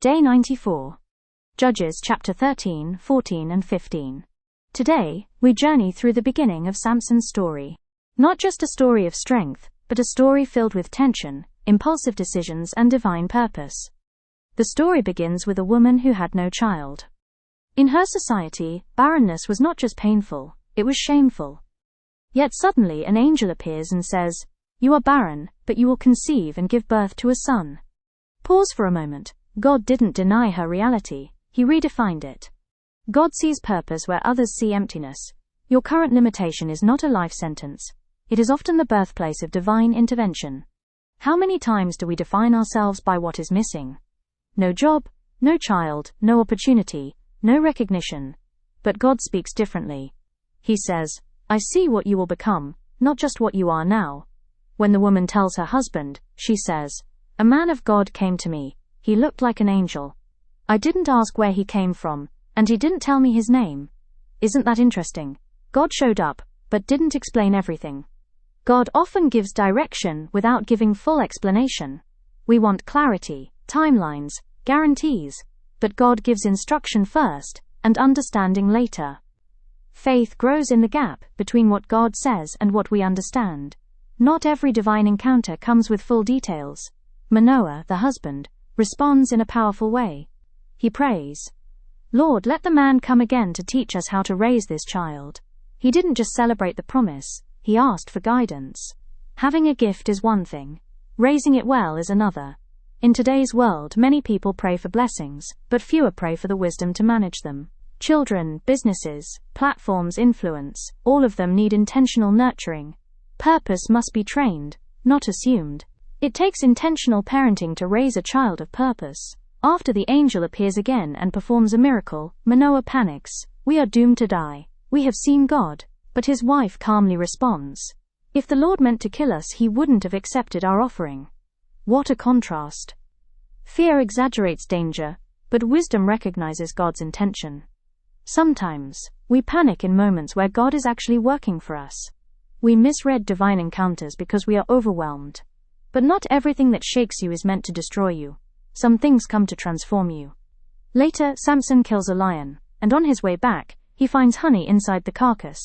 Day 94. Judges chapter 13, 14 and 15. Today, we journey through the beginning of Samson's story. Not just a story of strength, but a story filled with tension, impulsive decisions and divine purpose. The story begins with a woman who had no child. In her society, barrenness was not just painful, it was shameful. Yet suddenly an angel appears and says, "You are barren, but you will conceive and give birth to a son." Pause for a moment. God didn't deny her reality, he redefined it. God sees purpose where others see emptiness. Your current limitation is not a life sentence. It is often the birthplace of divine intervention. How many times do we define ourselves by what is missing? No job, no child, no opportunity, no recognition. But God speaks differently. He says, "I see what you will become, not just what you are now." When the woman tells her husband, she says, "A man of God came to me. He looked like an angel. I didn't ask where he came from, and he didn't tell me his name." Isn't that interesting? God showed up, but didn't explain everything. God often gives direction without giving full explanation. We want clarity, timelines, guarantees, but God gives instruction first, and understanding later. Faith grows in the gap between what God says and what we understand. Not every divine encounter comes with full details. Manoah, the husband, responds in a powerful way. He prays, "Lord, let the man come again to teach us how to raise this child." He didn't just celebrate the promise, he asked for guidance. Having a gift is one thing, raising it well is another. In today's world, many people pray for blessings, but fewer pray for the wisdom to manage them. Children, businesses, platforms, influence, all of them need intentional nurturing. Purpose must be trained, not assumed. It takes intentional parenting to raise a child of purpose. After the angel appears again and performs a miracle, Manoah panics. "We are doomed to die. We have seen God." But his wife calmly responds, "If the Lord meant to kill us, he wouldn't have accepted our offering." What a contrast. Fear exaggerates danger, but wisdom recognizes God's intention. Sometimes, we panic in moments where God is actually working for us. We misread divine encounters because we are overwhelmed. But not everything that shakes you is meant to destroy you. Some things come to transform you. Later, Samson kills a lion, and on his way back, he finds honey inside the carcass.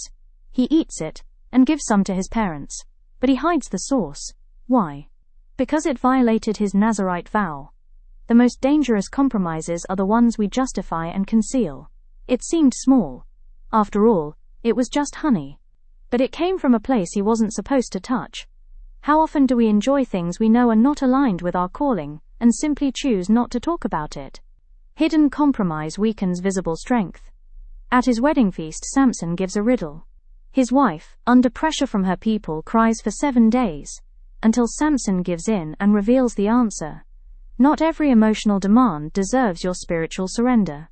He eats it, and gives some to his parents. But he hides the source. Why? Because it violated his Nazirite vow. The most dangerous compromises are the ones we justify and conceal. It seemed small. After all, it was just honey. But it came from a place he wasn't supposed to touch. How often do we enjoy things we know are not aligned with our calling, and simply choose not to talk about it? Hidden compromise weakens visible strength. At his wedding feast, Samson gives a riddle. His wife, under pressure from her people, cries for 7 days, until Samson gives in and reveals the answer. Not every emotional demand deserves your spiritual surrender.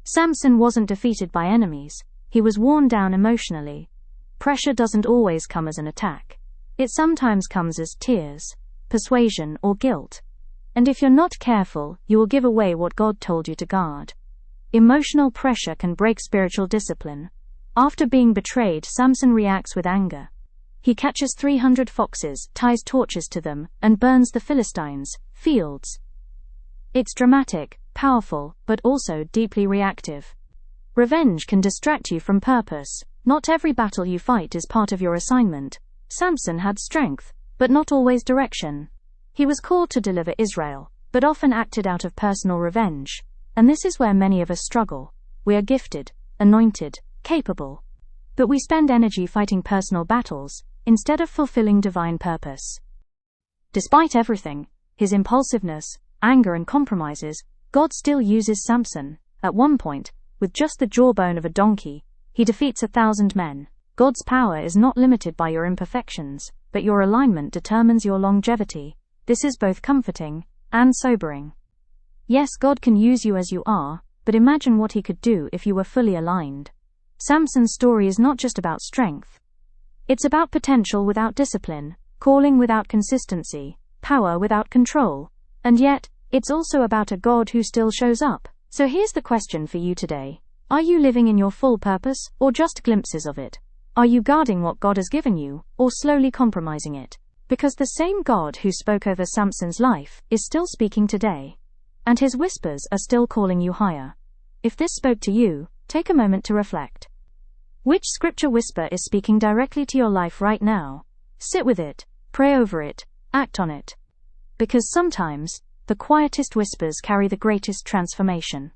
Samson wasn't defeated by enemies, he was worn down emotionally. Pressure doesn't always come as an attack. It sometimes comes as tears, persuasion, or guilt. And if you're not careful, you will give away what God told you to guard. Emotional pressure can break spiritual discipline. After being betrayed, Samson reacts with anger. He catches 300 foxes, ties torches to them, and burns the Philistines' fields. It's dramatic, powerful, but also deeply reactive. Revenge can distract you from purpose. Not every battle you fight is part of your assignment. Samson had strength, but not always direction. He was called to deliver Israel, but often acted out of personal revenge. And this is where many of us struggle. We are gifted, anointed, capable. But we spend energy fighting personal battles, instead of fulfilling divine purpose. Despite everything, his impulsiveness, anger and compromises, God still uses Samson. At one point, with just the jawbone of a donkey, he defeats 1,000 men. God's power is not limited by your imperfections, but your alignment determines your longevity. This is both comforting and sobering. Yes, God can use you as you are, but imagine what he could do if you were fully aligned. Samson's story is not just about strength. It's about potential without discipline, calling without consistency, power without control. And yet, it's also about a God who still shows up. So here's the question for you today. Are you living in your full purpose, or just glimpses of it? Are you guarding what God has given you, or slowly compromising it? Because the same God who spoke over Samson's life is still speaking today. and his whispers are still calling you higher. If this spoke to you, take a moment to reflect. Which scripture whisper is speaking directly to your life right now? Sit with it, pray over it, act on it. Because sometimes, the quietest whispers carry the greatest transformation.